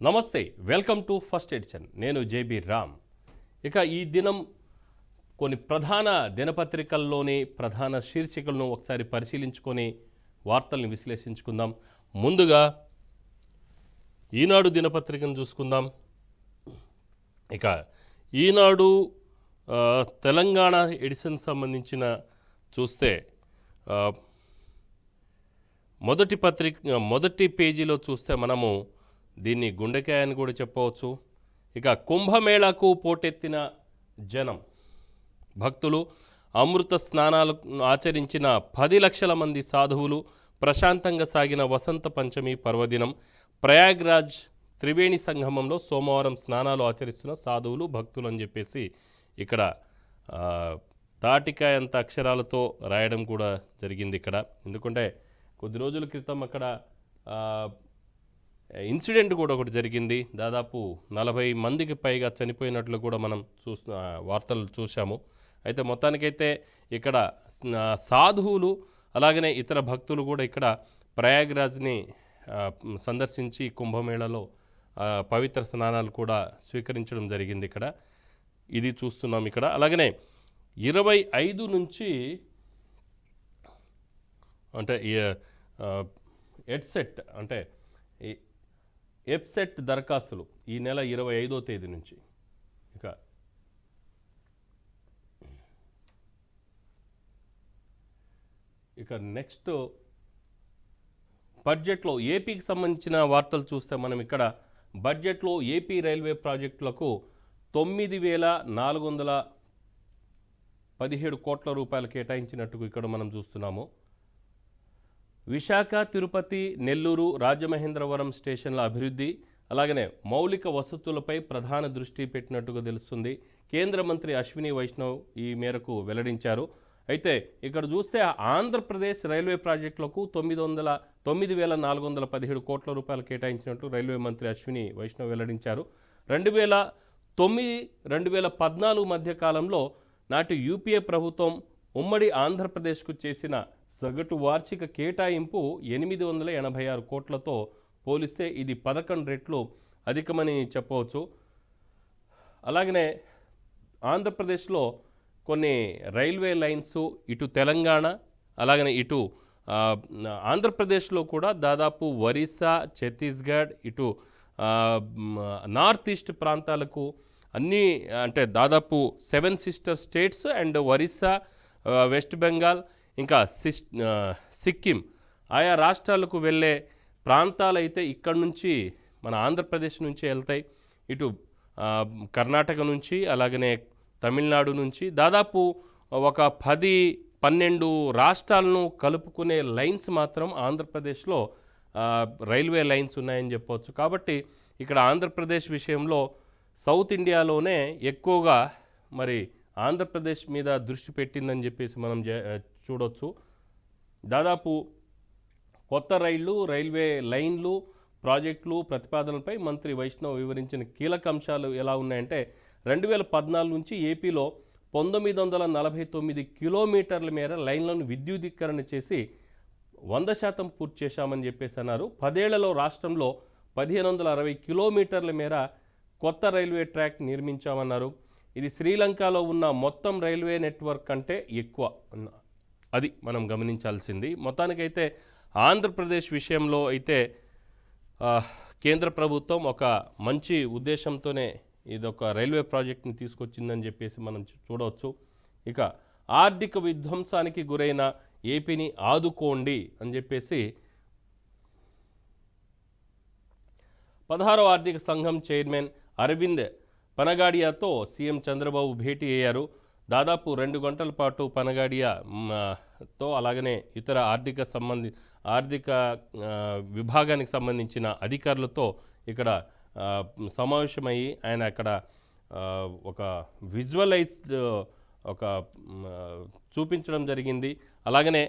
నమస్తే, welcome to first edition. నేను JB Ram. ఇక ఈ దినం కొన్ని ప్రధాన దినపత్రికల్లోని ప్రధాన శీర్షికలను ఒకసారి పరిశీలించుకొని వార్తల్ని విశ్లేషించుకుందాం. ముందుగా ఈనాడు దినపత్రికను చూసుకుందాం. ఇక ఈనాడు తెలంగాణ ఎడిషన్ సంబంధించిన చూస్తే మొదటి పేజీలో చూస్తే మనము దీన్ని గుండెకాయ అని కూడా చెప్పవచ్చు. ఇక కుంభమేళాకు పోటెత్తిన జనం, భక్తులు, అమృత స్నానాలు ఆచరించిన 10 లక్షల మంది సాధువులు, ప్రశాంతంగా సాగిన వసంత పంచమి పర్వదినం, ప్రయాగ్రాజ్ త్రివేణి సంగమంలో సోమవారం స్నానాలు ఆచరిస్తున్న సాధువులు, భక్తులు అని చెప్పేసి ఇక్కడ తాటికాయంత అక్షరాలతో రాయడం కూడా జరిగింది ఇక్కడ. ఎందుకంటే కొద్ది రోజుల క్రితం అక్కడ ఇన్సిడెంట్ కూడా ఒకటి జరిగింది. దాదాపు 40 మందికి పైగా చనిపోయినట్లు కూడా మనం వార్తలు చూసాము. అయితే మొత్తానికైతే ఇక్కడ సాధువులు అలాగనే ఇతర భక్తులు కూడా ఇక్కడ ప్రయాగ్రాజ్ని సందర్శించి కుంభమేళలో పవిత్ర స్నానాలు కూడా స్వీకరించడం జరిగింది ఇక్కడ. ఇది చూస్తున్నాం ఇక్కడ. అలాగనే 25 నుంచి అంటే ఎడ్సెట్ అంటే ఎప్సెట్ దరఖాస్తులు ఈ నెల 25వ తేదీ నుంచి ఇక నెక్స్ట్ బడ్జెట్లో ఏపీకి సంబంధించిన వార్తలు చూస్తే మనం ఇక్కడ బడ్జెట్లో ఏపీ రైల్వే ప్రాజెక్టులకు 9,417 కోట్ల రూపాయలు కేటాయించినట్టుగా ఇక్కడ మనం చూస్తున్నాము. విశాఖ, తిరుపతి, నెల్లూరు, రాజమహేంద్రవరం స్టేషన్ల అభివృద్ధి అలాగనే మౌలిక వసతులపై ప్రధాన దృష్టి పెట్టినట్టుగా తెలుస్తుంది. కేంద్ర మంత్రి అశ్విని వైష్ణవ్ ఈ మేరకు వెల్లడించారు. అయితే ఇక్కడ చూస్తే ఆంధ్రప్రదేశ్ రైల్వే ప్రాజెక్టులకు 9,417 కోట్ల రూపాయలు కేటాయించినట్టు రైల్వే మంత్రి అశ్విని వైష్ణవ్ వెల్లడించారు. 2009-2014 మధ్య కాలంలో నాటి యూపీఏ ప్రభుత్వం ఉమ్మడి ఆంధ్రప్రదేశ్కు చేసిన సగటు వార్షిక కేటాయింపు 886 కోట్లతో పోలిస్తే ఇది 11 రెట్లు అధికమని చెప్పవచ్చు. అలాగనే ఆంధ్రప్రదేశ్లో కొన్ని రైల్వే లైన్స్ ఇటు తెలంగాణ అలాగనే ఇటు ఆంధ్రప్రదేశ్లో కూడా దాదాపు ఒరిస్సా, ఛత్తీస్గఢ్, ఇటు నార్త్ ఈస్ట్ ప్రాంతాలకు అన్నీ అంటే దాదాపు 7 sister states and Orissa, west Bengal ఇంకా సిక్కిం ఆయా రాష్ట్రాలకు వెళ్ళే ప్రాంతాలైతే ఇక్కడ నుంచి మన ఆంధ్రప్రదేశ్ నుంచి వెళ్తాయి. ఇటు కర్ణాటక నుంచి అలాగనే తమిళనాడు నుంచి దాదాపు ఒక 10-12 రాష్ట్రాలను కలుపుకునే లైన్స్ మాత్రం ఆంధ్రప్రదేశ్లో రైల్వే లైన్స్ ఉన్నాయని చెప్పవచ్చు. కాబట్టి ఇక్కడ ఆంధ్రప్రదేశ్ విషయంలో సౌత్ ఇండియాలోనే ఎక్కువగా మరి ఆంధ్రప్రదేశ్ మీద దృష్టి పెట్టిందని చెప్పేసి మనం చూడవచ్చు. దాదాపు కొత్త రైల్వే లైన్లు, ప్రాజెక్టులు ప్రతిపాదనలపై మంత్రి వైష్ణవ్ వివరించిన కీలక అంశాలు ఎలా ఉన్నాయంటే 2014 నుంచి ఏపీలో 949 కిలోమీటర్ల మేర లైన్లను విద్యుదీకరణ చేసి 100% పూర్తి చేశామని చెప్పేసి అన్నారు. 10 ఏళ్లలో రాష్ట్రంలో 1560 కిలోమీటర్ల మేర కొత్త రైల్వే ట్రాక్ నిర్మించామన్నారు. ఇది శ్రీలంకలో ఉన్న మొత్తం రైల్వే నెట్వర్క్ కంటే ఎక్కువ. అది మనం గమనించాల్సింది. మొత్తానికైతే ఆంధ్రప్రదేశ్ విషయంలో అయితే కేంద్ర ప్రభుత్వం ఒక మంచి ఉద్దేశంతోనే ఇదొక రైల్వే ప్రాజెక్ట్ని తీసుకొచ్చిందని చెప్పేసి మనం చూడవచ్చు. ఇక ఆర్థిక విధ్వంసానికి గురైన ఏపీని ఆదుకోండి అని చెప్పేసి 16వ ఆర్థిక సంఘం చైర్మన్ అరవింద్ పనగాడియాతో సీఎం చంద్రబాబు భేటీ అయ్యారు. దాదాపు 2 గంటల పాటు పనగాడియాతో అలాగనే ఇతర ఆర్థిక విభాగానికి సంబంధించిన అధికారులతో ఇక్కడ సమావేశమయ్యి ఆయన అక్కడ ఒక విజువలైజ్డ్ ఒక చూపించడం జరిగింది. అలాగనే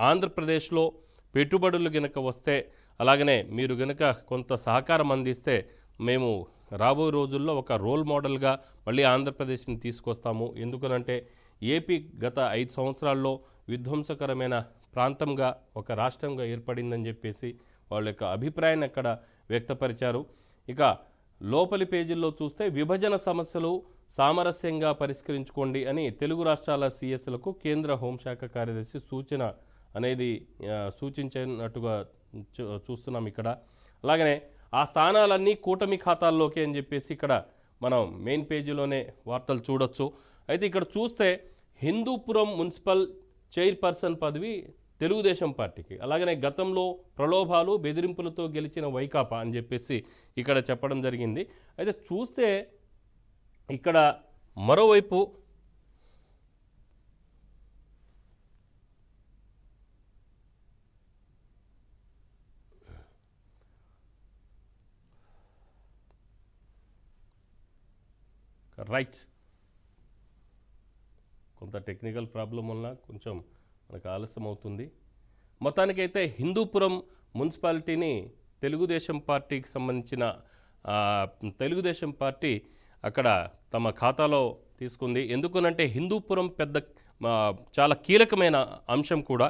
ఆంధ్రప్రదేశ్లో పెట్టుబడులు గనక వస్తే అలాగనే మీరు గనక కొంత సహకారం అందిస్తే మేము రాబోయే రోజుల్లో ఒక రోల్ మోడల్గా మళ్ళీ ఆంధ్రప్రదేశ్ని తీసుకొస్తాము. ఎందుకనంటే ఏపీ గత 5 సంవత్సరాల్లో విధ్వంసకరమైన ప్రాంతంగా ఒక రాష్ట్రంగా ఏర్పడిందని చెప్పేసి వాళ్ళ యొక్క అభిప్రాయాన్ని అక్కడ వ్యక్తపరిచారు. ఇక లోపలి పేజీల్లో చూస్తే విభజన సమస్యలు సామరస్యంగా పరిష్కరించుకోండి అని తెలుగు రాష్ట్రాల సీఎస్లకు కేంద్ర హోంశాఖ కార్యదర్శి సూచన అనేది సూచించినట్టుగా చూస్తున్నాం ఇక్కడ. అలాగనే ఆ స్థానాలన్నీ కూటమి ఖాతాల్లోకి అని చెప్పేసి ఇక్కడ మనం మెయిన్ పేజీలోనే వార్తలు చూడొచ్చు. అయితే ఇక్కడ చూస్తే హిందూపురం మున్సిపల్ చైర్పర్సన్ పదవి తెలుగుదేశం పార్టీకి, అలాగనే గతంలో ప్రలోభాలు బెదిరింపులతో గెలిచిన వైకాపా అని చెప్పేసి ఇక్కడ చెప్పడం జరిగింది. అయితే చూస్తే ఇక్కడ మరోవైపు రైట్ కొంత టెక్నికల్ ప్రాబ్లం వల్ల కొంచెం మనకు ఆలస్యం అవుతుంది. మొత్తానికైతే హిందూపురం మున్సిపాలిటీని తెలుగుదేశం పార్టీకి సంబంధించిన తెలుగుదేశం పార్టీ అక్కడ తమ ఖాతాలో తీసుకుంది. ఎందుకనంటే హిందూపురం చాలా కీలకమైన అంశం కూడా.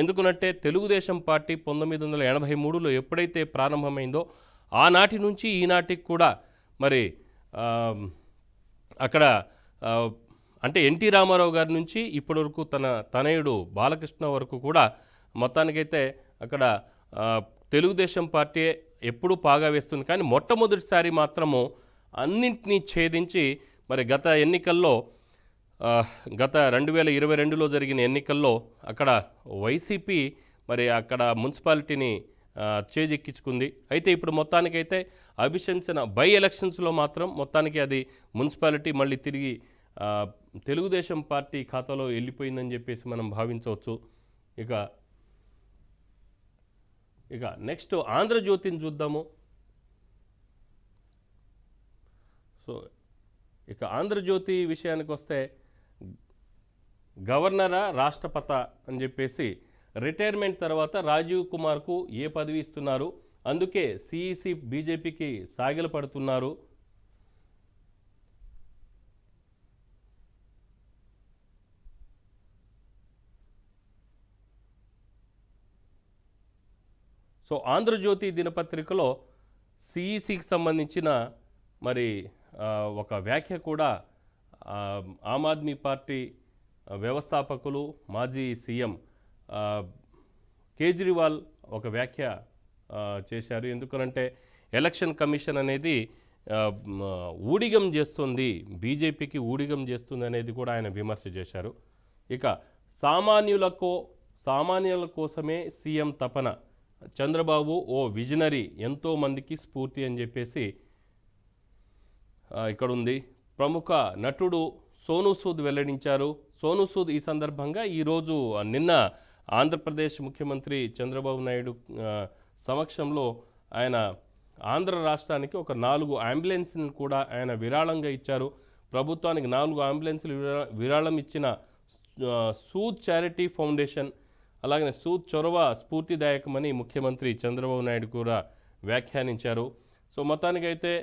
ఎందుకనంటే తెలుగుదేశం పార్టీ 1983లో ఎప్పుడైతే ప్రారంభమైందో ఆనాటి నుంచి ఈనాటికి కూడా మరి అక్కడ అంటే ఎన్టీ రామారావు గారి నుంచి ఇప్పటి వరకు తన తనయుడు బాలకృష్ణ వరకు కూడా మొత్తానికైతే అక్కడ తెలుగుదేశం పార్టీ ఎప్పుడూ పాగా వేస్తుంది. కానీ మొట్టమొదటిసారి మాత్రము అన్నింటినీ ఛేదించి మరి గత ఎన్నికల్లో గత 2022లో జరిగిన ఎన్నికల్లో అక్కడ వైసీపీ మరి అక్కడ మున్సిపాలిటీని చేజెక్కించుకుంది. అయితే ఇప్పుడు మొత్తానికైతే అభిశంసన బై ఎలక్షన్స్లో మాత్రం మొత్తానికి అది మున్సిపాలిటీ మళ్ళీ తిరిగి తెలుగుదేశం పార్టీ ఖాతాలో వెళ్ళిపోయిందని చెప్పేసి మనం భావించవచ్చు. ఇక నెక్స్ట్ ఆంధ్రజ్యోతిని చూద్దాము. సో ఇక ఆంధ్రజ్యోతి విషయానికి వస్తే గవర్నరా రాష్ట్రపత అని చెప్పేసి రిటైర్మెంట్ తర్వాత రాజీవ్ కుమార్కు ఏ పదవి ఇస్తున్నారు, అందుకే సిఈసి బీజేపీకి సాగిలపడుతున్నారు. సో ఆంధ్రజ్యోతి దినపత్రికలో సిఈసికి సంబంధించిన మరి ఒక వ్యాఖ్య కూడా ఆమ్ ఆద్మీ పార్టీ వ్యవస్థాపకులు మాజీ సీఎం కేజ్రీవాల్ ఒక వ్యాఖ్య చేశారు. ఎందుకనంటే ఎలక్షన్ కమిషన్ అనేది ఊడిగం చేస్తుంది, బీజేపీకి ఊడిగం చేస్తుంది అనేది కూడా ఆయన విమర్శ చేశారు. ఇక సామాన్యుల కోసమే సీఎం తపన, చంద్రబాబు ఓ విజనరీ, ఎంతో మందికి స్ఫూర్తి అని చెప్పేసి ఇక్కడ ఉంది. ప్రముఖ నటుడు సోనూ సూద్ వెల్లడించారు. సోనూ సూద్ ఈ సందర్భంగా ఈరోజు నిన్న ఆంధ్రప్రదేశ్ ముఖ్యమంత్రి చంద్రబాబు నాయుడు సమక్షంలో ఆయన ఆంధ్ర రాష్ట్రానికి ఒక 4 అంబులెన్స్ని కూడా ఆయన విరాళంగా ఇచ్చారు. ప్రభుత్వానికి 4 అంబులెన్స్లు విరాళం ఇచ్చిన సూద్ చారిటీ ఫౌండేషన్, అలాగే సూద్ చొరవ స్ఫూర్తిదాయకమని ముఖ్యమంత్రి చంద్రబాబు నాయుడు కూడా వ్యాఖ్యానించారు. సో మొత్తానికైతే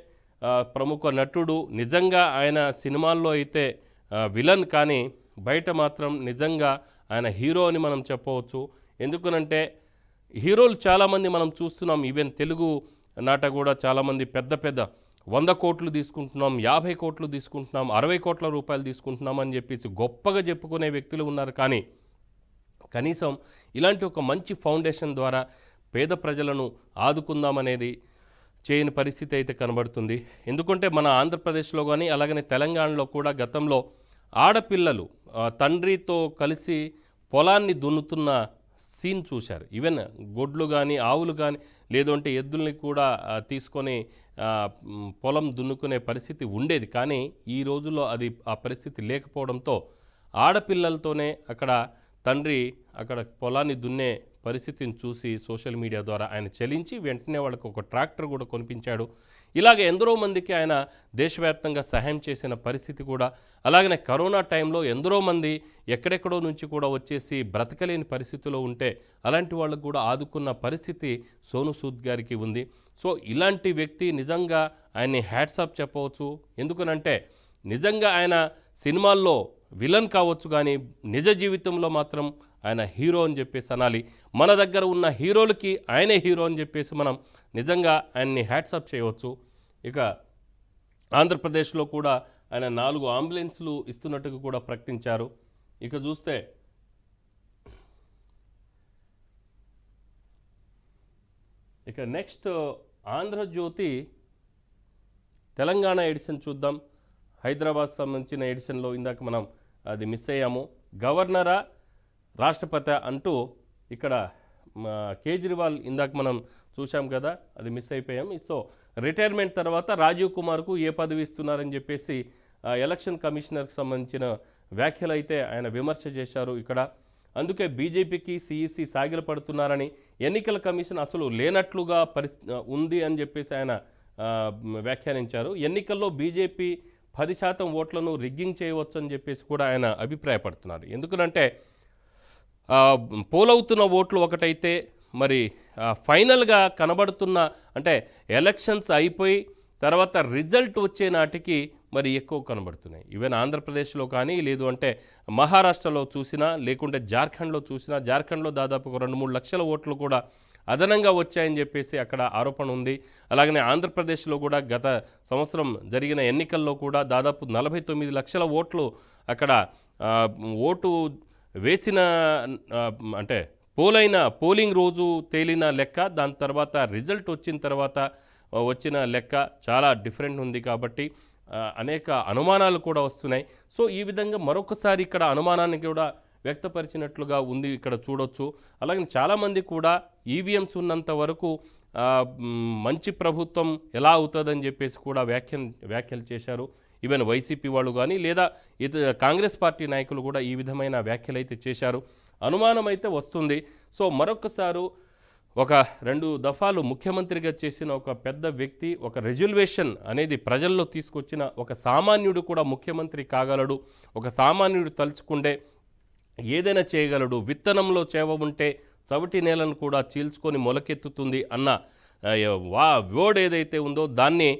ప్రముఖ నటుడు, నిజంగా ఆయన సినిమాల్లో అయితే విలన్, కానీ బయట మాత్రం నిజంగా ఆయన హీరో అని మనం చెప్పవచ్చు. ఎందుకనంటే హీరోలు చాలామంది మనం చూస్తున్నాం. ఈవెన్ తెలుగు నాట కూడా చాలామంది పెద్ద 100 కోట్లు తీసుకుంటున్నాం, 50 కోట్లు తీసుకుంటున్నాం, 60 కోట్ల రూపాయలు తీసుకుంటున్నాం అని చెప్పేసి గొప్పగా చెప్పుకునే వ్యక్తులు ఉన్నారు. కానీ కనీసం ఇలాంటి ఒక మంచి ఫౌండేషన్ ద్వారా పేద ప్రజలను ఆదుకుందామనేది చేయని పరిస్థితి అయితే కనబడుతుంది. ఎందుకంటే మన ఆంధ్రప్రదేశ్లో కానీ అలాగనే తెలంగాణలో కూడా గతంలో ఆడపిల్లలు తండ్రితో కలిసి పొలాన్ని దున్నుతున్న సీన్ చూశారు. ఈవెన్ గొడ్లు కానీ ఆవులు కానీ లేదంటే ఎద్దుల్ని కూడా తీసుకొని పొలం దున్నుకునే పరిస్థితి ఉండేది. కానీ ఈ రోజుల్లో అది ఆ పరిస్థితి లేకపోవడంతో ఆడపిల్లలతోనే అక్కడ తండ్రి అక్కడ పొలాన్ని దున్నే పరిస్థితిని చూసి సోషల్ మీడియా ద్వారా ఆయన చలించి వెంటనే వాళ్ళకు ఒక ట్రాక్టర్ కూడా కొనిపించాడు. ఇలాగ ఎందరో మందికి ఆయన దేశవ్యాప్తంగా సహాయం చేసిన పరిస్థితి కూడా, అలాగనే కరోనా టైంలో ఎందరో మంది ఎక్కడెక్కడో నుంచి కూడా వచ్చేసి బ్రతకలేని పరిస్థితిలో ఉంటే అలాంటి వాళ్ళకు కూడా ఆదుకున్న పరిస్థితి సోనూ సూద్ గారికి ఉంది. సో ఇలాంటి వ్యక్తి నిజంగా ఆయన్ని హ్యాట్సాప్ చెప్పవచ్చు. ఎందుకనంటే నిజంగా ఆయన సినిమాల్లో విలన్ కావచ్చు, కానీ నిజ జీవితంలో మాత్రం ఆయన హీరో అని చెప్పేసి అనాలి. మన దగ్గర ఉన్న హీరోలకి ఆయనే హీరో అని చెప్పేసి మనం నిజంగా ఆయన్ని హ్యాట్సాప్ చేయవచ్చు. ఇక ఆంధ్రప్రదేశ్లో కూడా ఆయన 4 అంబులెన్స్లు ఇస్తున్నట్టుగా కూడా ప్రకటించారు. ఇక చూస్తే ఇక నెక్స్ట్ ఆంధ్రజ్యోతి తెలంగాణ ఎడిషన్ చూద్దాం. హైదరాబాద్ సంబంధించిన ఎడిషన్లో ఇందాక మనం అది మిస్ అయ్యాము. గవర్నరా రాష్ట్రపతి అంటూ ఇక్కడ కేజ్రీవాల్ ఇందాక మనం చూసాం కదా, అది మిస్ అయిపోయాం. సో రిటైర్మెంట్ తర్వాత రాజీవ్ కుమార్కు ఏ పదవి ఇస్తున్నారని చెప్పేసి ఎలక్షన్ కమిషనర్కి సంబంధించిన వ్యాఖ్యలు అయితే ఆయన విమర్శ చేశారు ఇక్కడ. అందుకే బీజేపీకి సిఈసి సాగిలపడుతున్నారని, ఎన్నికల కమిషన్ అసలు లేనట్లుగా ఉంది అని చెప్పేసి ఆయన వ్యాఖ్యానించారు. ఎన్నికల్లో బీజేపీ 10% ఓట్లను రిగ్గింగ్ చేయవచ్చు అని చెప్పేసి కూడా ఆయన అభిప్రాయపడుతున్నారు. ఎందుకంటే పోలవుతున్న ఓట్లు ఒకటైతే మరి ఫైనల్గా కనబడుతున్న అంటే ఎలక్షన్స్ అయిపోయి తర్వాత రిజల్ట్ వచ్చే నాటికి మరి ఎక్కువ కనబడుతున్నాయి. ఈవెన్ ఆంధ్రప్రదేశ్లో కానీ, లేదు అంటే మహారాష్ట్రలో చూసినా, లేకుంటే జార్ఖండ్లో చూసినా, జార్ఖండ్లో దాదాపు 2-3 లక్షల ఓట్లు కూడా అదనంగా వచ్చాయని చెప్పేసి అక్కడ ఆరోపణ ఉంది. అలాగనే ఆంధ్రప్రదేశ్లో కూడా గత సంవత్సరం జరిగిన ఎన్నికల్లో కూడా దాదాపు 49 లక్షల ఓట్లు అక్కడ ఓటు వేసిన అంటే పోలింగ్ రోజు తేలిన లెక్క, దాని తర్వాత రిజల్ట్ వచ్చిన తర్వాత వచ్చిన లెక్క చాలా డిఫరెంట్ ఉంది. కాబట్టి అనేక అనుమానాలు కూడా వస్తున్నాయి. సో ఈ విధంగా మరొకసారి ఇక్కడ అనుమానాన్ని కూడా వ్యక్తపరిచినట్లుగా ఉంది, ఇక్కడ చూడొచ్చు. అలాగే చాలామంది కూడా ఈవీఎంస్ ఉన్నంత వరకు మంచి ప్రభుత్వం ఎలా అవుతుందని చెప్పేసి కూడా వ్యాఖ్యలు చేశారు. ఈవెన్ వైసీపీ వాళ్ళు కానీ, లేదా కాంగ్రెస్ పార్టీ నాయకులు కూడా ఈ విధమైన వ్యాఖ్యలు అయితే చేశారు. అనుమానం అయితే వస్తుంది. సో మరొకసారి ఒక 2 దఫాలు ముఖ్యమంత్రిగా చేసిన ఒక పెద్ద వ్యక్తి, ఒక రెజల్యూషన్ అనేది ప్రజల్లో తీసుకొచ్చిన ఒక సామాన్యుడు కూడా ముఖ్యమంత్రి కాగలడు. ఒక సామాన్యుడు తలుచుకుంటే ఏదైనా చేయగలడు. విత్తనంలో చేవ ఉంటే చవిటి నేలను కూడా చీల్చుకొని మొలకెత్తుతుంది అన్న వర్డ్ ఏదైతే ఉందో దాన్ని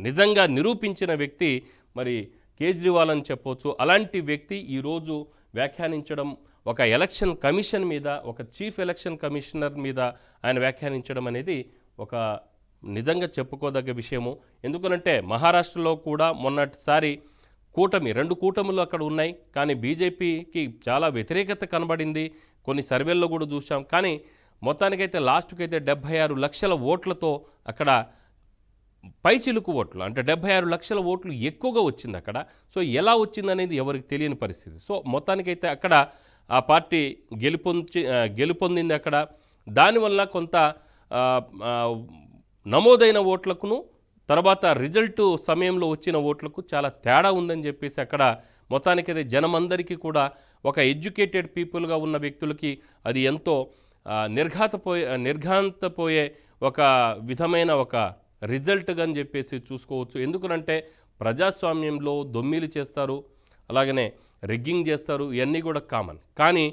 నిజంగా నిరూపించిన వ్యక్తి మరి కేజ్రీవాల్ అని చెప్పొచ్చు. అలాంటి వ్యక్తి ఈరోజు వ్యాఖ్యానించడం, ఒక ఎలక్షన్ కమిషన్ మీద, ఒక చీఫ్ ఎలక్షన్ కమిషనర్ మీద ఆయన వ్యాఖ్యానించడం అనేది ఒక నిజంగా చెప్పుకోదగ్గ విషయము. ఎందుకనంటే మహారాష్ట్రలో కూడా మొన్నటిసారి కూటమి 2 కూటములు అక్కడ ఉన్నాయి, కానీ బీజేపీకి చాలా వ్యతిరేకత కనబడింది. కొన్ని సర్వేల్లో కూడా చూసాం. కానీ మొత్తానికైతే లాస్ట్కి అయితే 76 లక్షల ఓట్లతో అక్కడ పైచిలుకు ఓట్లు, అంటే 76 లక్షల ఓట్లు ఎక్కువగా వచ్చింది అక్కడ. సో ఎలా వచ్చిందనేది ఎవరికి తెలియని పరిస్థితి. సో మొత్తానికైతే అక్కడ ఆ పార్టీ గెలుపొందింది అక్కడ. దానివల్ల కొంత నమోదైన ఓట్లకును తర్వాత రిజల్ట్ సమయంలో వచ్చిన ఓట్లకు చాలా తేడా ఉందని చెప్పేసి అక్కడ మొత్తానికైతే జనమందరికీ కూడా ఒక ఎడ్యుకేటెడ్ పీపుల్గా ఉన్న వ్యక్తులకి అది ఎంతో నిర్ఘాంతపోయే ఒక విధమైన ఒక రిజల్ట్గా అని చెప్పేసి చూసుకోవచ్చు. ఎందుకంటే ప్రజాస్వామ్యంలో దొమ్మిలు చేస్తారు, అలాగనే రిగ్గింగ్ చేస్తారు, ఇవన్నీ కూడా కామన్. కానీ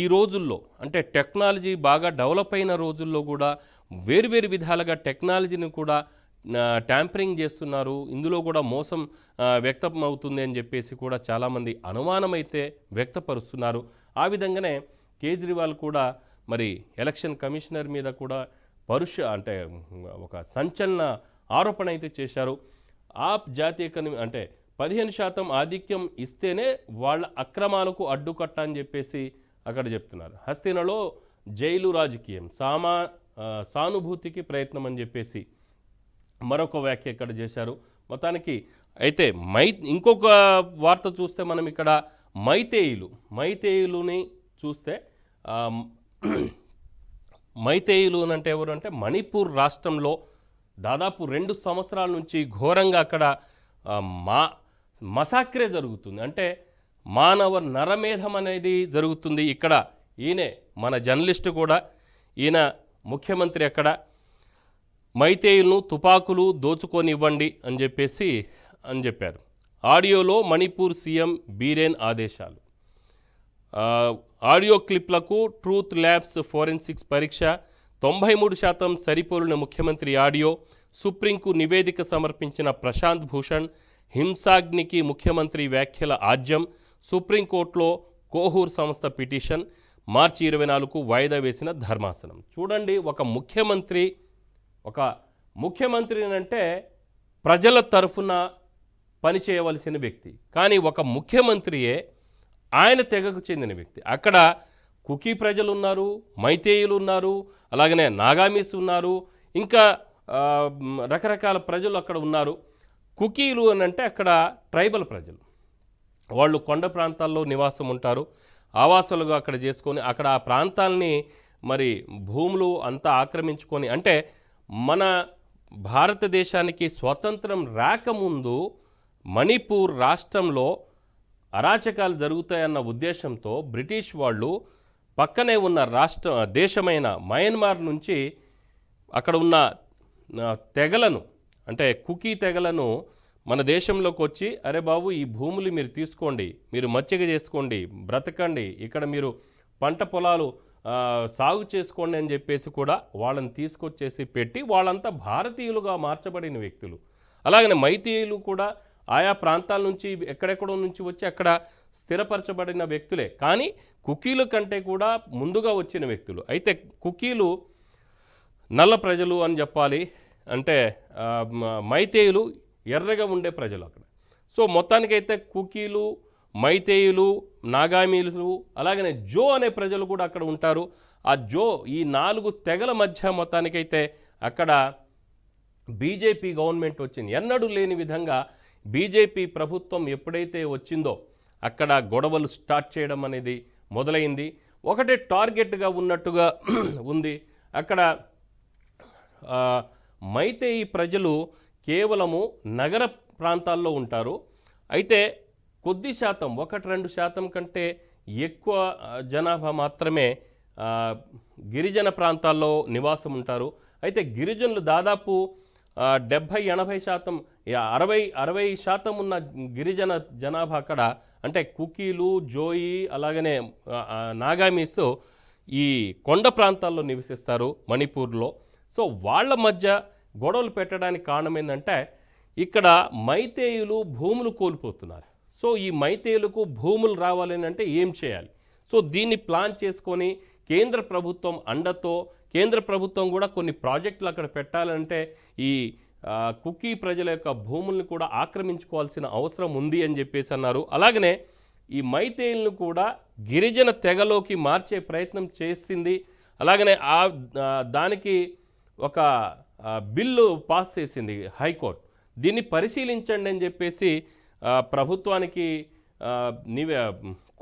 ఈ రోజుల్లో అంటే టెక్నాలజీ బాగా డెవలప్ అయిన రోజుల్లో కూడా వేరువేరు విధాలుగా టెక్నాలజీని కూడా ట్యాంపరింగ్ చేస్తున్నారు. ఇందులో కూడా మోసం వ్యక్తం అవుతుంది అని చెప్పేసి కూడా చాలామంది అనుమానమైతే వ్యక్తపరుస్తున్నారు. ఆ విధంగానే కేజ్రీవాల్ కూడా మరి ఎలక్షన్ కమిషనర్ మీద కూడా అంటే ఒక సంచలన ఆరోపణ అయితే చేశారు. ఆప్ జాతీయ అంటే 15% ఆధిక్యం ఇస్తేనే వాళ్ళ అక్రమాలకు అడ్డుకట్ట అని చెప్పేసి అక్కడ చెప్తున్నారు. హస్తినలో జైలు రాజకీయం, సానుభూతికి ప్రయత్నం అని చెప్పేసి మరొక వ్యాఖ్య ఇక్కడ చేశారు. మొత్తానికి అయితే ఇంకొక వార్త చూస్తే మనం ఇక్కడ మైతేయులుని చూస్తే మైతేయులు అంటే ఎవరు అంటే మణిపూర్ రాష్ట్రంలో దాదాపు 2 సంవత్సరాల నుంచి ఘోరంగా అక్కడ మసాక్రే జరుగుతుంది. అంటే మానవ నరమేధం అనేది జరుగుతుంది. ఇక్కడ ఈయనే మన జర్నలిస్టు కూడా, ఈయన ముఖ్యమంత్రి అక్కడ మైతేయులను తుపాకులు దోచుకొని ఇవ్వండి అని చెప్పారు. ఆడియోలో మణిపూర్ సీఎం బీరేన్ ఆదేశాలు. ఆడియో క్లిప్లకు ట్రూత్ ల్యాబ్స్ ఫోరెన్సిక్స్ పరీక్ష. 93% సరిపోలిన ముఖ్యమంత్రి ఆడియో. సుప్రీంకు నివేదిక సమర్పించిన ప్రశాంత్ భూషణ్. హింసాగ్నికి ముఖ్యమంత్రి వ్యాఖ్యల ఆజ్యం. సుప్రీంకోర్టులో కోహూర్ సంస్థ పిటిషన్. మార్చి 24కు వాయిదా వేసిన ధర్మాసనం. చూడండి, ఒక ముఖ్యమంత్రి ఒక ముఖ్యమంత్రి అంటే ప్రజల తరఫున పనిచేయవలసిన వ్యక్తి. కానీ ఒక ముఖ్యమంత్రియే ఆయన తెగకు చెందిన వ్యక్తి. అక్కడ కుకీ ప్రజలు ఉన్నారు, మైతేయులు ఉన్నారు, అలాగనే నాగామీస్ ఉన్నారు, ఇంకా రకరకాల ప్రజలు అక్కడ ఉన్నారు. కుకీలు అని అంటే అక్కడ ట్రైబల్ ప్రజలు. వాళ్ళు కొండ ప్రాంతాల్లో నివాసం ఉంటారు, ఆవాసాలుగా అక్కడ చేసుకొని అక్కడ ఆ ప్రాంతాలని మరి భూములు అంతా ఆక్రమించుకొని, అంటే మన భారతదేశానికి స్వతంత్రం రాకముందు మణిపూర్ రాష్ట్రంలో అరాచకాలు జరుగుతాయన్న ఉద్దేశంతో బ్రిటిష్ వాళ్ళు పక్కనే ఉన్న దేశమైన మయన్మార్ నుంచి అక్కడ ఉన్న తెగలను, అంటే కుకీ తెగలను మన దేశంలోకి వచ్చి, అరే బాబు ఈ భూములు మీరు తీసుకోండి, మీరు మచ్చిక చేసుకోండి, బ్రతకండి, ఇక్కడ మీరు పంట పొలాలు సాగు చేసుకోండి అని చెప్పేసి కూడా వాళ్ళని తీసుకొచ్చేసి పెట్టి వాళ్ళంతా భారతీయులుగా మార్చబడిన వ్యక్తులు. అలాగనే మైతేయులు కూడా ఆయా ప్రాంతాల నుంచి ఎక్కడెక్కడో నుంచి వచ్చి అక్కడ స్థిరపరచబడిన వ్యక్తులే. కానీ కుకీల కంటే కూడా ముందుగా వచ్చిన వ్యక్తులు. అయితే కుకీలు నల్ల ప్రజలు అని చెప్పాలి, అంటే మైతేయులు ఎర్రగా ఉండే ప్రజలు అక్కడ. సో మొత్తానికైతే కుకీలు, మైతేయులు, నాగామీలు, అలాగనే జో అనే ప్రజలు కూడా అక్కడ ఉంటారు. ఆ జో, ఈ 4 తెగల మధ్య మొత్తానికైతే అక్కడ బీజేపీ గవర్నమెంట్ వచ్చింది. ఎన్నడూ లేని విధంగా బీజేపీ ప్రభుత్వం ఎప్పుడైతే వచ్చిందో అక్కడ గొడవలు స్టార్ట్ చేయడం అనేది మొదలైంది. ఒకటే టార్గెట్గా ఉన్నట్టుగా ఉంది. అక్కడ మైతేయి ప్రజలు కేవలము నగర ప్రాంతాల్లో ఉంటారు. అయితే కొద్ది శాతం, 1-2 శాతం కంటే ఎక్కువ జనాభా మాత్రమే గిరిజన ప్రాంతాల్లో నివాసం ఉంటారు. అయితే గిరిజనులు దాదాపు 70-80 శాతం, 60 శాతం ఉన్న గిరిజన జనాభా అక్కడ, అంటే కుకీలు, జోయి, అలాగనే నాగామీస్ ఈ కొండ ప్రాంతాల్లో నివసిస్తారు మణిపూర్లో. సో వాళ్ళ మధ్య గొడవలు పెట్టడానికి కారణం ఏంటంటే ఇక్కడ మైతేయులు భూములు కోల్పోతున్నారు. సో ఈ మైతేయులకు భూములు రావాలని అంటే ఏం చేయాలి? సో దీన్ని ప్లాన్ చేసుకొని కేంద్ర ప్రభుత్వం అండతో, కేంద్ర ప్రభుత్వం కూడా కొన్ని ప్రాజెక్టులు అక్కడ పెట్టాలంటే ఈ కుకీ ప్రజల యొక్క భూములను కూడా ఆక్రమించుకోవాల్సిన అవసరం ఉంది అని చెప్పేసి అన్నారు. అలాగనే ఈ మైతేయులను కూడా గిరిజన తెగలోకి మార్చే ప్రయత్నం చేసింది. అలాగనే దానికి ఒక బిల్లు పాస్ చేసింది హైకోర్టు. దీన్ని పరిశీలించండి అని చెప్పేసి ప్రభుత్వానికి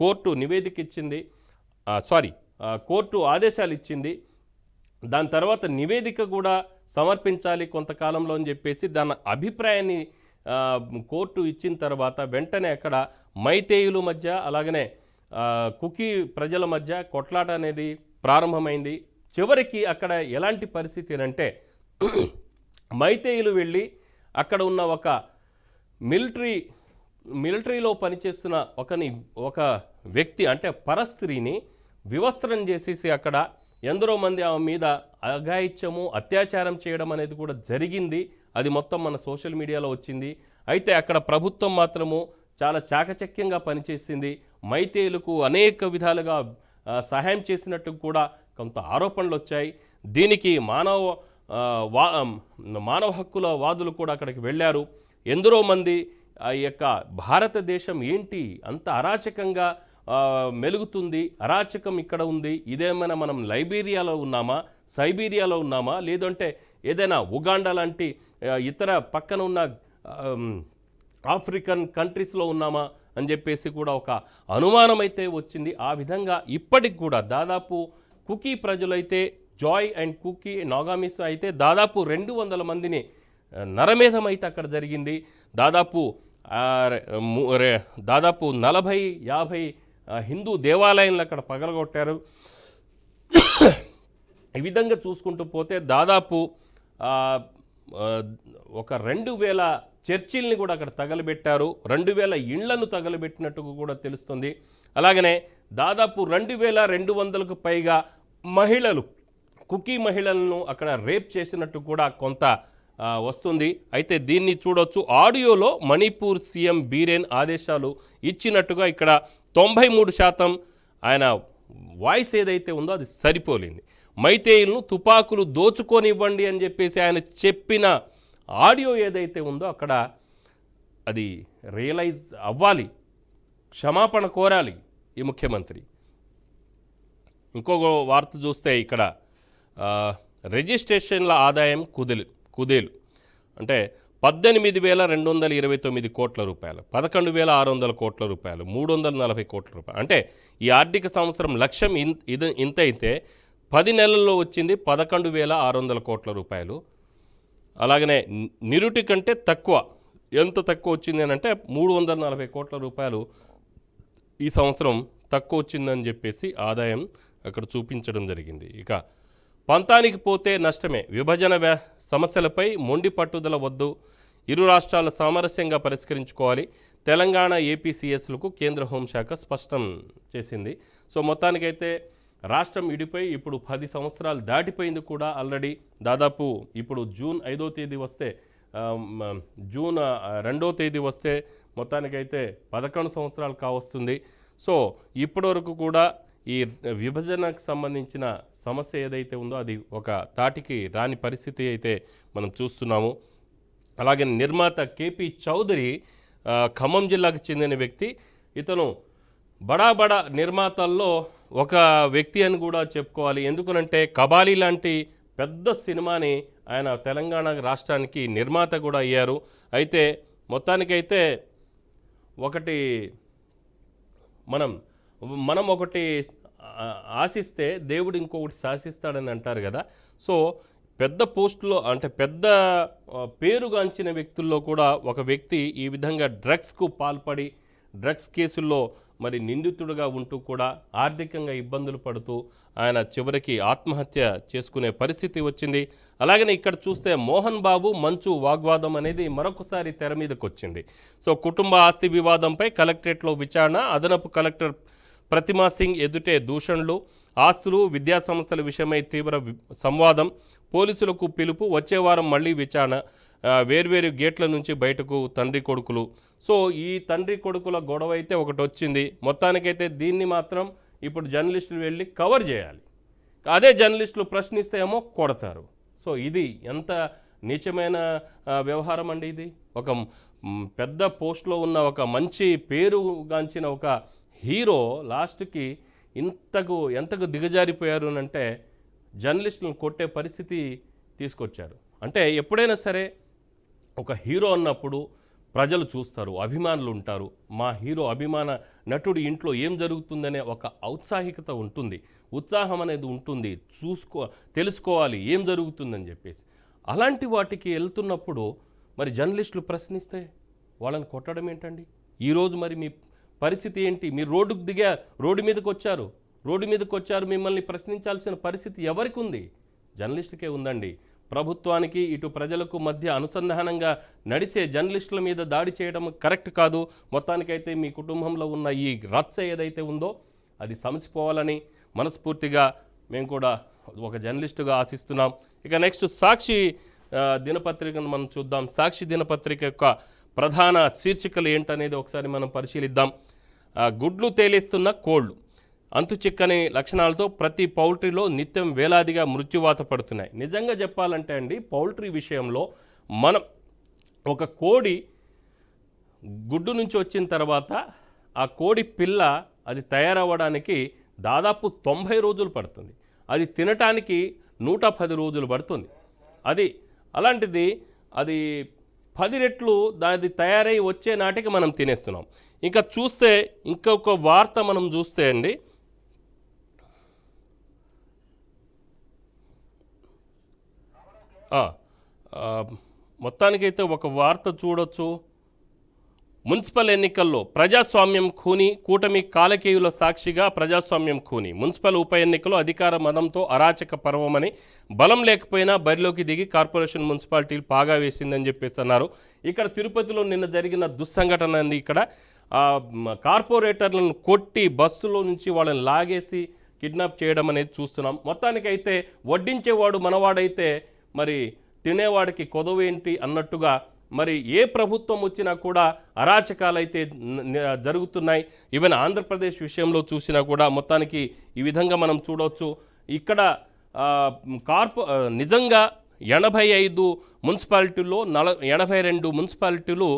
కోర్టు నివేదిక ఇచ్చింది, కోర్టు ఆదేశాలు ఇచ్చింది. దాని తర్వాత నివేదిక కూడా సమర్పించాలి కొంతకాలంలో అని చెప్పేసి దాని అభిప్రాయాన్ని కోర్టు ఇచ్చిన తర్వాత వెంటనే అక్కడ మైతేయుల మధ్య, అలాగనే కుకీ ప్రజల మధ్య కొట్లాట అనేది ప్రారంభమైంది. చివరికి అక్కడ ఎలాంటి పరిస్థితి అంటే మైతేయులు వెళ్ళి అక్కడ ఉన్న ఒక మిలిటరీలో పనిచేస్తున్న ఒక వ్యక్తి, అంటే పరస్త్రీని వివస్త్రం చేసేసి అక్కడ ఎందరో మంది ఆమె మీద అఘాయిత్యము, అత్యాచారం చేయడం అనేది కూడా జరిగింది. అది మొత్తం మన సోషల్ మీడియాలో వచ్చింది. అయితే అక్కడ ప్రభుత్వం మాత్రము చాలా చాకచక్యంగా పనిచేసింది. మైతేయులకు అనేక విధాలుగా సహాయం చేసినట్టు కూడా కొంత ఆరోపణలు వచ్చాయి. దీనికి మానవ హక్కుల వాదులు కూడా అక్కడికి వెళ్ళారు. ఎందరో మంది ఆ యొక్క భారతదేశం ఏంటి అంత అరాచకంగా మెలుగుతుంది, అరాచకం ఇక్కడ ఉంది, ఇదేమైనా మనం లైబీరియాలో ఉన్నామా, సైబీరియాలో ఉన్నామా, లేదంటే ఏదైనా ఉగాండా లాంటి ఇతర పక్కన ఉన్న ఆఫ్రికన్ కంట్రీస్లో ఉన్నామా అని చెప్పేసి కూడా ఒక అనుమానం అయితే వచ్చింది. ఆ విధంగా ఇప్పటికి కూడా దాదాపు కుకీ ప్రజలైతే, జాయ్ అండ్ కుకీ నాగామీస్ అయితే దాదాపు 200 మందిని నరమేధం అయితే అక్కడ జరిగింది. దాదాపు 40-50 హిందూ దేవాలయాలను అక్కడ పగలగొట్టారు. ఈ విధంగా చూసుకుంటూ పోతే దాదాపు ఒక 2000 చర్చిల్ని కూడా అక్కడ తగలబెట్టారు, 2000 ఇళ్లను తగలబెట్టినట్టు కూడా తెలుస్తుంది. అలాగనే దాదాపు 2200కు పైగా కుకీ మహిళలను అక్కడ రేప్ చేసినట్టు కూడా కొంత వస్తుంది. అయితే దీన్ని చూడొచ్చు, ఆడియోలో మణిపూర్ సీఎం బీరేన్ ఆదేశాలు ఇచ్చినట్టుగా ఇక్కడ 93% ఆయన వాయిస్ ఏదైతే ఉందో అది సరిపోలేదు. మైతేయులను తుపాకులు దోచుకొనివ్వండి అని చెప్పేసి ఆయన చెప్పిన ఆడియో ఏదైతే ఉందో అక్కడ అది రియలైజ్ అవ్వాలి, క్షమాపణ కోరాలి ఈ ముఖ్యమంత్రి. ఇంకొక వార్త చూస్తే ఇక్కడ రిజిస్ట్రేషన్ల ఆదాయం కుదేలు అంటే 18,229 కోట్ల రూపాయలు, 11,600 కోట్ల రూపాయలు, 340 కోట్ల రూపాయలు. అంటే ఈ ఆర్థిక సంవత్సరం లక్ష్యం ఇంత అయితే 10 నెలల్లో వచ్చింది 11,600 కోట్ల రూపాయలు. అలాగనే నిరుటి కంటే తక్కువ, ఎంత తక్కువ వచ్చింది అని అంటే 340 కోట్ల రూపాయలు ఈ సంవత్సరం తక్కువ వచ్చిందని చెప్పేసి ఆదాయం అక్కడ చూపించడం జరిగింది. ఇక పంతానికి పోతే నష్టమే, విభజన సమస్యలపై మొండి పట్టుదల వద్దు, ఇరు రాష్ట్రాల సామరస్యంగా పరిష్కరించుకోవాలి, తెలంగాణ ఏపీసీఎస్లకు కేంద్ర హోంశాఖ స్పష్టం చేసింది. సో మొత్తానికైతే రాష్ట్రం విడిపోయి ఇప్పుడు 10 సంవత్సరాలు దాటిపోయింది కూడా ఆల్రెడీ. దాదాపు ఇప్పుడు జూన్ 5వ తేదీ వస్తే జూన్ 2వ తేదీ వస్తే మొత్తానికైతే 11 సంవత్సరాలు కావస్తుంది. సో ఇప్పటివరకు కూడా ఈ విభజనకు సంబంధించిన సమస్య ఏదైతే ఉందో అది ఒక తాటికి రాని పరిస్థితి అయితే మనం చూస్తున్నాము. అలాగే నిర్మాత కేపీ చౌదరి ఖమ్మం జిల్లాకు చెందిన వ్యక్తి. ఇతను బడా నిర్మాతల్లో ఒక వ్యక్తి అని కూడా చెప్పుకోవాలి. ఎందుకనంటే కబాలీ లాంటి పెద్ద సినిమాని ఆయన తెలంగాణ రాష్ట్రానికి నిర్మాత కూడా అయ్యారు. అయితే మొత్తానికైతే ఒకటి మనం ఒకటి ఆశిస్తే దేవుడు ఇంకొకటి శాసిస్తాడని అంటారు కదా. సో పెద్ద పోస్టులో అంటే పెద్ద పేరుగాంచిన వ్యక్తుల్లో కూడా ఒక వ్యక్తి ఈ విధంగా డ్రగ్స్కు పాల్పడి డ్రగ్స్ కేసుల్లో మరి నిందితుడిగా ఉంటూ కూడా ఆర్థికంగా ఇబ్బందులు పడుతూ ఆయన చివరికి ఆత్మహత్య చేసుకునే పరిస్థితి వచ్చింది. అలాగనే ఇక్కడ చూస్తే మోహన్ బాబు మంచు వాగ్వాదం అనేది మరొకసారి తెర మీదకి వచ్చింది. సో కుటుంబ ఆస్తి వివాదంపై కలెక్టరేట్లో విచారణ, అదనపు కలెక్టర్ ప్రతిమా సింగ్ ఎదుటే దూషణలు, ఆస్తులు, విద్యాసంస్థల విషయమై తీవ్ర సంవాదం, పోలీసులకు పిలుపు, వచ్చే వారం మళ్లీ విచారణ, వేర్వేరు గేట్ల నుంచి బయటకు తండ్రి కొడుకులు. సో ఈ తండ్రి కొడుకుల గొడవ అయితే ఒకటి వచ్చింది. మొత్తానికైతే దీన్ని మాత్రం ఇప్పుడు జర్నలిస్టులు వెళ్ళి కవర్ చేయాలి. అదే జర్నలిస్టులు ప్రశ్నిస్తే ఏమో కొడతారు. సో ఇది ఎంత నీచమైన వ్యవహారం అండి ఇది. ఒక పెద్ద పోస్ట్లో ఉన్న ఒక మంచి పేరుగాంచిన ఒక హీరో లాస్ట్కి ఎంతకు దిగజారిపోయారు అని అంటే జర్నలిస్టులను కొట్టే పరిస్థితి తీసుకొచ్చారు. అంటే ఎప్పుడైనా సరే ఒక హీరో అన్నప్పుడు ప్రజలు చూస్తారు, అభిమానులు ఉంటారు. మా హీరో అభిమాన నటుడి ఇంట్లో ఏం జరుగుతుందనే ఒక ఔత్సాహికత ఉంటుంది, ఉత్సాహం అనేది ఉంటుంది, తెలుసుకోవాలి ఏం జరుగుతుందని చెప్పేసి. అలాంటి వాటికి వెళ్తున్నప్పుడు మరి జర్నలిస్టులు ప్రశ్నిస్తే వాళ్ళని కొట్టడం ఏంటండి? ఈరోజు మరి మీ పరిస్థితి ఏంటి? మీరు రోడ్డు మీదకి వచ్చారు, మిమ్మల్ని ప్రశ్నించాల్సిన పరిస్థితి ఎవరికి ఉంది? జర్నలిస్టుకే ఉందండి. ప్రభుత్వానికి ఇటు ప్రజలకు మధ్య అనుసంధానంగా నడిచే జర్నలిస్టుల మీద దాడి చేయడం కరెక్ట్ కాదు. మొత్తానికైతే మీ కుటుంబంలో ఉన్న ఈ రచ్చ ఏదైతే ఉందో అది సమసిపోవాలని మనస్ఫూర్తిగా మేము కూడా ఒక జర్నలిస్టుగా ఆశిస్తున్నాం. ఇక నెక్స్ట్ సాక్షి దినపత్రికను మనం చూద్దాం. సాక్షి దినపత్రిక యొక్క ప్రధాన శీర్షికలు ఏంటనేది ఒకసారి మనం పరిశీలిద్దాం. గుడ్లు తేలిస్తున్న కోళ్లు, అంతు చిక్కని లక్షణాలతో ప్రతి పౌల్ట్రీలో నిత్యం వేలాదిగా మృత్యువాత పడుతున్నాయి. నిజంగా చెప్పాలంటే అండి, పౌల్ట్రీ విషయంలో మనం ఒక కోడి గుడ్డు నుంచి వచ్చిన తర్వాత ఆ కోడి పిల్ల అది తయారవ్వడానికి దాదాపు 90 రోజులు పడుతుంది. అది తినటానికి 110 రోజులు పడుతుంది. అలాంటిది అది 10 రెట్లు దాది తయారై వచ్చే నాటికి మనం తినేస్తున్నాం. ఇంకా చూస్తే ఇంకొక వార్త మనం చూస్తే అండి, మొత్తానికైతే ఒక వార్త చూడొచ్చు. మున్సిపల్ ఎన్నికల్లో ప్రజాస్వామ్యం ఖూని, కూటమి కాలకేయుల సాక్షిగా ప్రజాస్వామ్యం ఖూని. మున్సిపల్ ఉప ఎన్నికలో అధికార మదంతో అరాచక పర్వమని, బలం లేకపోయినా బరిలోకి దిగి కార్పొరేషన్ మున్సిపాలిటీలు పాగా వేసిందని చెప్పేసి అన్నారు. ఇక్కడ తిరుపతిలో నిన్న జరిగిన దుస్సంఘటన అండి. ఇక్కడ కార్పొరేటర్లను కొట్టి బస్సులో నుంచి వాళ్ళని లాగేసి కిడ్నాప్ చేయడం అనేది చూస్తున్నాం. మొత్తానికైతే వడ్డించేవాడు మనవాడైతే మరి తినేవాడికి కొదవేంటి అన్నట్టుగా మరి ఏ ప్రభుత్వం వచ్చినా కూడా అరాచకాలైతే జరుగుతున్నాయి. ఈవెన్ ఆంధ్రప్రదేశ్ విషయంలో చూసినా కూడా మొత్తానికి ఈ విధంగా మనం చూడవచ్చు. ఇక్కడ నిజంగా 85 మున్సిపాలిటీల్లో 82 మున్సిపాలిటీలు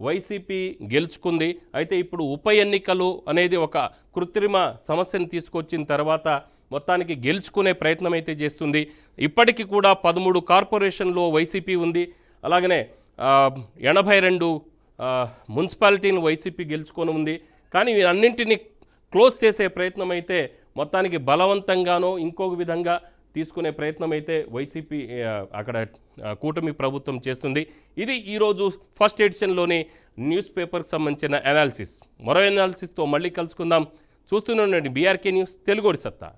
వైసీపీ గెలుచుకుంది. అయితే ఇప్పుడు ఉప ఎన్నికలు అనేది ఒక కృత్రిమ సమస్యను తీసుకొచ్చిన తర్వాత మొత్తానికి గెలుచుకునే ప్రయత్నం అయితే చేస్తుంది. ఇప్పటికీ కూడా 13 కార్పొరేషన్లో వైసీపీ ఉంది. అలాగనే 82 మున్సిపాలిటీని వైసీపీ గెలుచుకొని ఉంది. కానీ వీరన్నింటినీ క్లోజ్ చేసే ప్రయత్నం అయితే మొత్తానికి బలవంతంగానో ఇంకొక విధంగా తీసుకునే ప్రయత్నం అయితే వైసీపీ అక్కడ కూటమి ప్రభుత్వం చేస్తుంది. ఇది ఈరోజు ఫస్ట్ ఎడిషన్లోని న్యూస్ పేపర్కి సంబంధించిన అనాలిసిస్. మరో అనాలిసిస్తో మళ్ళీ కలుసుకుందాం. చూస్తూనే ఉండండి బీఆర్కే న్యూస్, తెలుగోడి సత్తా.